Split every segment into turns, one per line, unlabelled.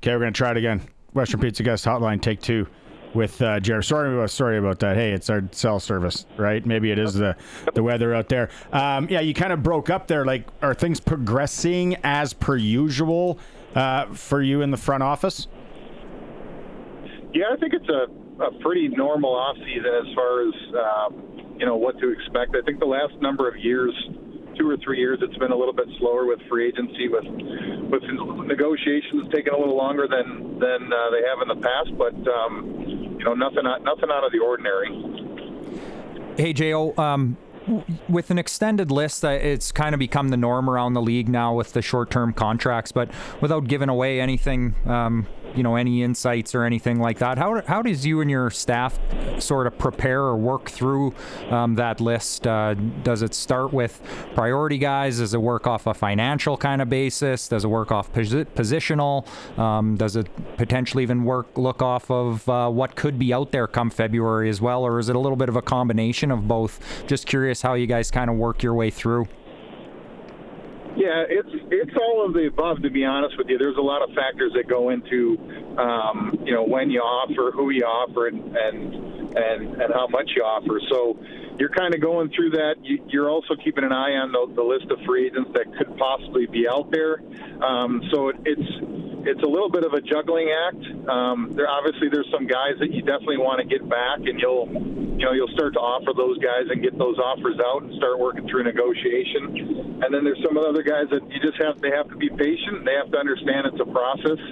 Okay, we're going to try it again. Western Pizza Guest Hotline, take 2 with Jerry. Sorry about that. Hey, it's our cell service, right? Maybe it is the weather out there. Yeah, you kind of broke up there. Like, are things progressing as per usual for you in the front office?
Yeah, I think it's a pretty normal offseason as far as, what to expect. I think the last number of years, 2 or 3 years, it's been a little bit slower with free agency, with negotiations taking a little longer than they have in the past, but nothing out of the ordinary.
Hey, J.O., with an extended list, it's kind of become the norm around the league now with the short-term contracts, but without giving away anything, any insights or anything like that, how does you and your staff sort of prepare or work through that list? Does it start with priority guys? Does it work off a financial kind of basis? Does it work off positional? Does it potentially even look off of what could be out there come February as well, or is it a little bit of a combination of both? Just curious how you guys kind of work your way through.
Yeah, it's all of the above, to be honest with you. There's a lot of factors that go into, when you offer, who you offer, and how much you offer. So you're kind of going through that. You're also keeping an eye on the list of free agents that could possibly be out there. So it's a little bit of a juggling act. There's some guys that you definitely want to get back, and you'll start to offer those guys and get those offers out and start working through negotiation. And then there's some other guys that they have to be patient. They have to understand it's a process.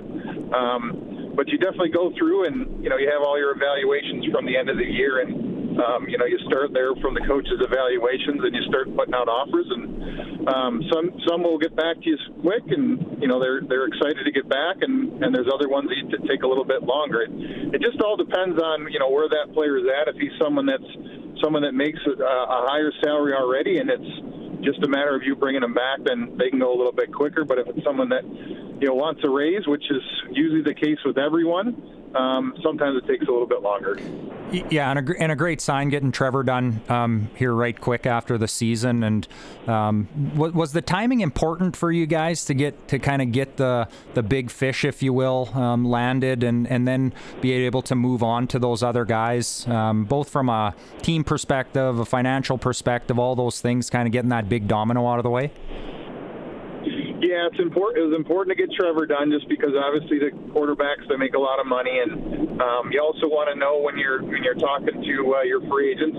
But you definitely go through and, you have all your evaluations from the end of the year, and you start there from the coaches' evaluations, and you start putting out offers, and some will get back to you quick, and they're excited to get back, and there's other ones that take a little bit longer. It just all depends on where that player is at. If he's someone that makes a higher salary already, and it's just a matter of you bringing them back, then they can go a little bit quicker. But if it's someone that wants a raise, which is usually the case with everyone, sometimes it takes a little bit longer.
Yeah, and a great sign getting Trevor done here right quick after the season. And was the timing important for you guys to get the big fish, if you will, landed, and then be able to move on to those other guys, both from a team perspective, a financial perspective, all those things, kind of getting that big domino out of the way?
Yeah, it's important. It was important to get Trevor done, just because obviously the quarterbacks, they make a lot of money, and you also want to know when you're talking to your free agents,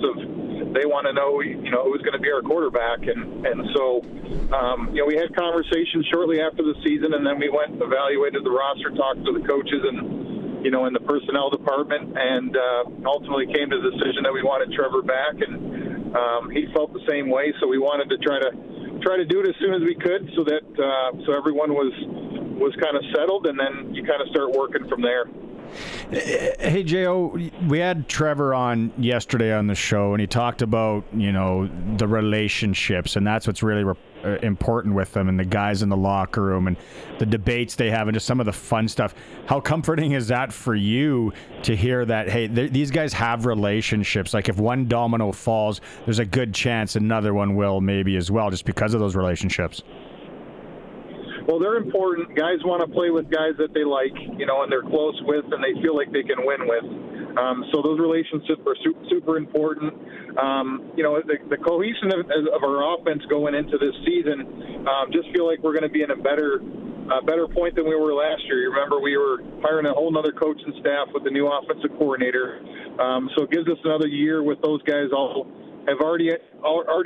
they want to know who's going to be our quarterback, and so we had conversations shortly after the season, and then we went and evaluated the roster, talked to the coaches and in the personnel department, and ultimately came to the decision that we wanted Trevor back, and he felt the same way, so we wanted to try to do it as soon as we could, so that so everyone was kind of settled, and then you kind of start working from there.
Hey, J.O., we had Trevor on yesterday on the show, and he talked about, the relationships, and that's what's really important with them, and the guys in the locker room, and the debates they have, and just some of the fun stuff. How comforting is that for you to hear that, hey, these guys have relationships? Like, if one domino falls, there's a good chance another one will maybe as well, just because of those relationships.
Well, they're important. Guys want to play with guys that they like, and they're close with, and they feel like they can win with. So those relationships are super important. The cohesion of our offense going into this season, just feel like we're going to be in a better point than we were last year. You remember we were hiring a whole nother coaching staff with the new offensive coordinator. So it gives us another year with those guys all have already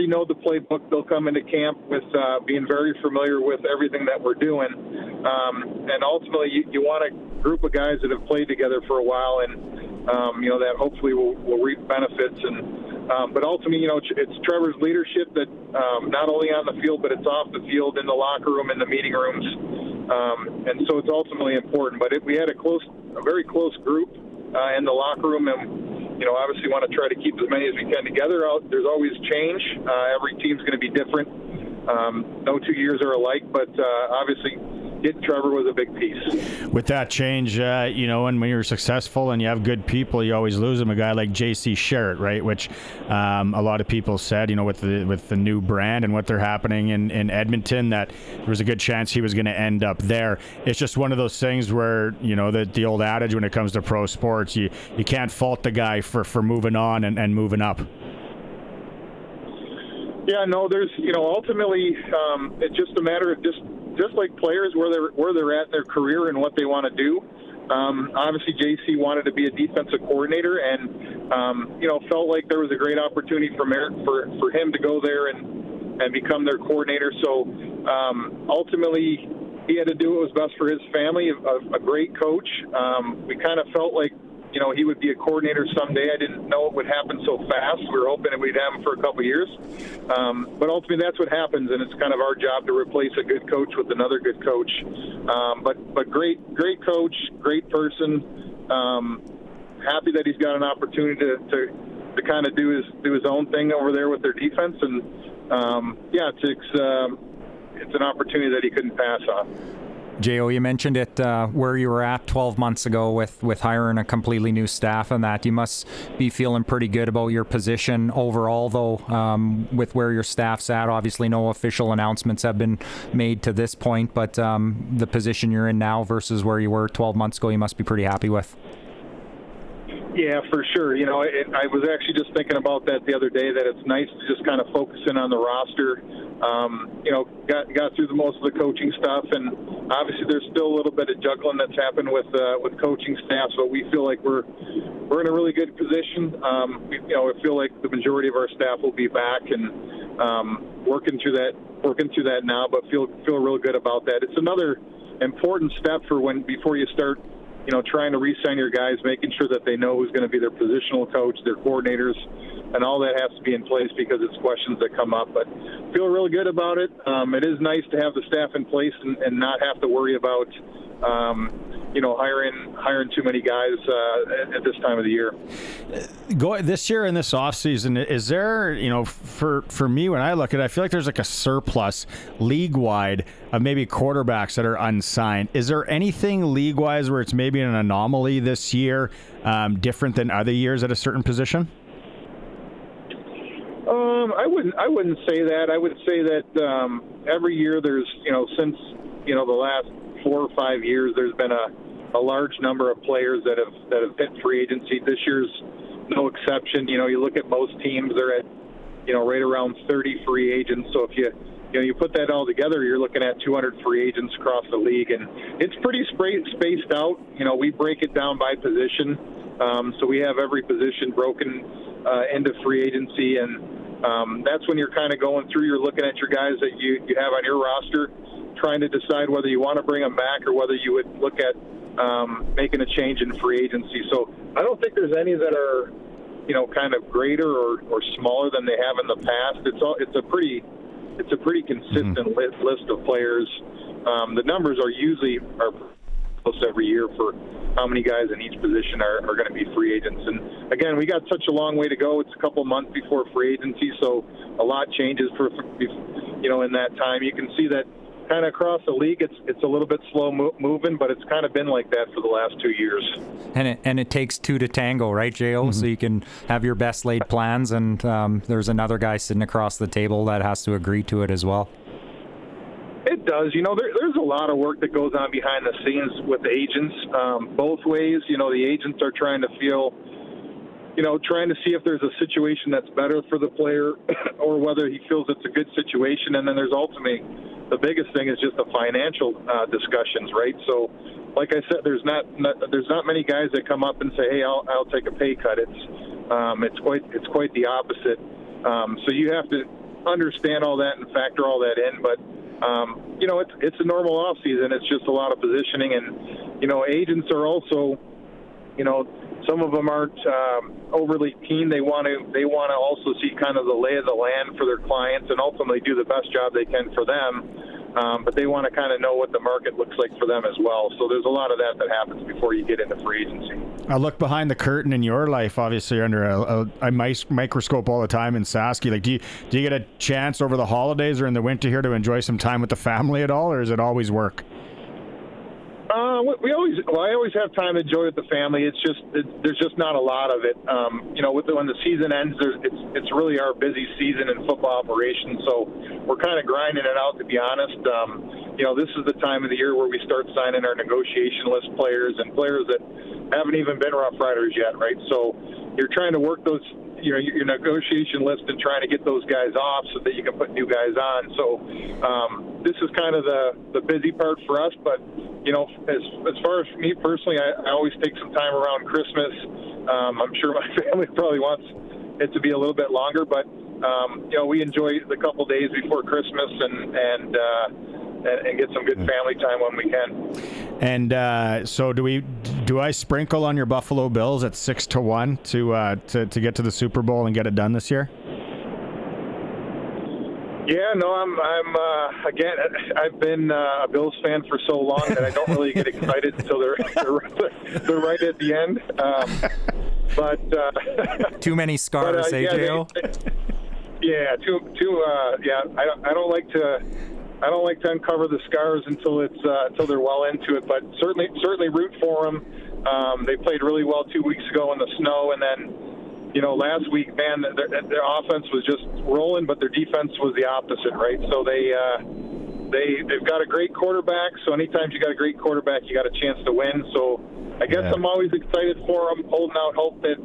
know the playbook. They'll come into camp with being very familiar with everything that we're doing. And ultimately, you want a group of guys that have played together for a while, and that hopefully will reap benefits. And but ultimately, it's Trevor's leadership that not only on the field, but it's off the field, in the locker room, in the meeting rooms. And so it's ultimately important. But we had a very close group in the locker room, and obviously want to try to keep as many as we can together. There's always change. Every team's going to be different. No 2 years are alike, but obviously, getting Trevor was a big piece.
With that change, and when you're successful and you have good people, you always lose them. A guy like J.C. Sherritt, right? Which a lot of people said, with the new brand and what they're happening in Edmonton, that there was a good chance he was going to end up there. It's just one of those things where, the old adage when it comes to pro sports, you can't fault the guy for moving on and moving up.
Yeah, no, there's, ultimately, it's just a matter of just like players where they're at in their career and what they want to do. Obviously, JC wanted to be a defensive coordinator, and felt like there was a great opportunity for him to go there and become their coordinator. So ultimately, he had to do what was best for his family. A great coach. We kind of felt like, he would be a coordinator someday. I didn't know it would happen so fast. We were hoping that we'd have him for a couple of years. But ultimately, that's what happens, and it's kind of our job to replace a good coach with another good coach. But great coach, great person. Happy that he's got an opportunity to kind of do his own thing over there with their defense. And, it's an opportunity that he couldn't pass on.
J.O., you mentioned it where you were at 12 months ago with hiring a completely new staff and that. You must be feeling pretty good about your position overall, though, with where your staff's at. Obviously, no official announcements have been made to this point, but the position you're in now versus where you were 12 months ago, you must be pretty happy with.
Yeah, for sure. I was actually just thinking about that the other day, that it's nice to just kind of focus in on the roster. Got through most of the coaching stuff, and obviously there's still a little bit of juggling that's happened with coaching staffs, but we feel like we're in a really good position. I feel like the majority of our staff will be back and working through that now, but feel real good about that. It's another important step before you start trying to re-sign your guys, making sure that they know who's going to be their positional coach, their coordinators, and all that has to be in place because it's questions that come up. But feel really good about it. It is nice to have the staff in place and not have to worry about, hiring too many guys at this time of the year.
This year in this offseason, is there, for me, when I look at it, I feel like there's like a surplus league-wide of maybe quarterbacks that are unsigned. Is there anything league-wise where it's maybe an anomaly this year, different than other years at a certain position?
I wouldn't say that. I would say that every year there's, since, the last 4 or 5 years, there's been a large number of players that have hit free agency. This year's no exception. You look at most teams, they're at, right around 30 free agents. So if you put that all together, you're looking at 200 free agents across the league, and it's pretty spaced out. We break it down by position. So we have every position broken into free agency, and that's when you're kind of going through. You're looking at your guys that you have on your roster, trying to decide whether you want to bring them back or whether you would look at making a change in free agency. So I don't think there's any that are, kind of greater or smaller than they have in the past. It's a pretty consistent list of players. The numbers are close every year for how many guys in each position are going to be free agents. And again, we got such a long way to go. It's a couple months before free agency, so a lot changes in that time. You can see that kind of across the league, it's a little bit slow moving, but it's kind of been like that for the last 2 years.
And it takes two to tango, right, J.O.? Mm-hmm. So you can have your best laid plans, and there's another guy sitting across the table that has to agree to it as well.
It does. There's a lot of work that goes on behind the scenes with the agents, both ways. The agents are trying to trying to see if there's a situation that's better for the player or whether he feels it's a good situation. And then there's ultimately the biggest thing is just the financial discussions, right? So, like I said, there's not many guys that come up and say, "Hey, I'll take a pay cut." It's quite the opposite. So you have to understand all that and factor all that in. But it's a normal off season. It's just a lot of positioning, and agents are also, some of them aren't overly keen. They want to also see kind of the lay of the land for their clients and ultimately do the best job they can for them. But they want to kind of know what the market looks like for them as well. So there's a lot of that happens before you get into free agency.
I look behind the curtain in your life. Obviously, you're under a microscope all the time in Saskatchewan. Like, do you get a chance over the holidays or in the winter here to enjoy some time with the family at all, or is it always work?
We always, I always have time to enjoy with the family. It's just there's just not a lot of it. When the season ends, it's really our busy season in football operations. So we're kind of grinding it out, to be honest. This is the time of the year where we start signing our negotiation list players and players that haven't even been Roughriders yet, right? So you're trying to work those, your negotiation list and trying to get those guys off so that you can put new guys on. So this is kind of the busy part for us. But as far as me personally, I always take some time around Christmas. I'm sure my family probably wants it to be a little bit longer, but we enjoy the couple days before Christmas and get some good family time when we can.
And so do I sprinkle on your Buffalo Bills at 6-1 to get to the Super Bowl and get it done this year?
Yeah, no, I'm again, I've been a Bills fan for so long that I don't really get excited until they're right at the end. But
too many scars, AJO.
I don't like to uncover the scars until they're well into it. But certainly root for them. They played really well 2 weeks ago in the snow, and then last week, man, their offense was just rolling, but their defense was the opposite, right? So they've got a great quarterback. So anytime you got a great quarterback, you got a chance to win. So I guess I'm always excited for them, holding out hope that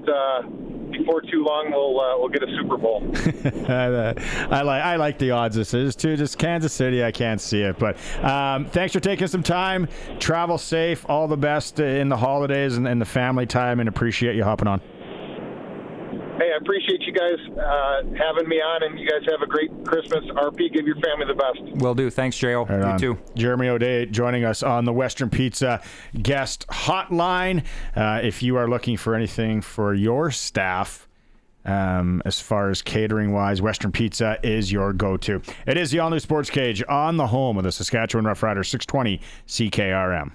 before too long we'll get a Super Bowl.
I like the odds this is too. Just Kansas City, I can't see it. But thanks for taking some time. Travel safe. All the best in the holidays and the family time, and appreciate you hopping on.
Hey, I appreciate you guys having me on, and you guys have a great Christmas. RP, give your family the best.
Will do. Thanks, J.O.
Right
you too.
Jeremy O'Day joining us on the Western Pizza guest hotline. If you are looking for anything for your staff, as far as catering-wise, Western Pizza is your go-to. It is the all-new SportsCage on the home of the Saskatchewan Roughriders, 620 CKRM.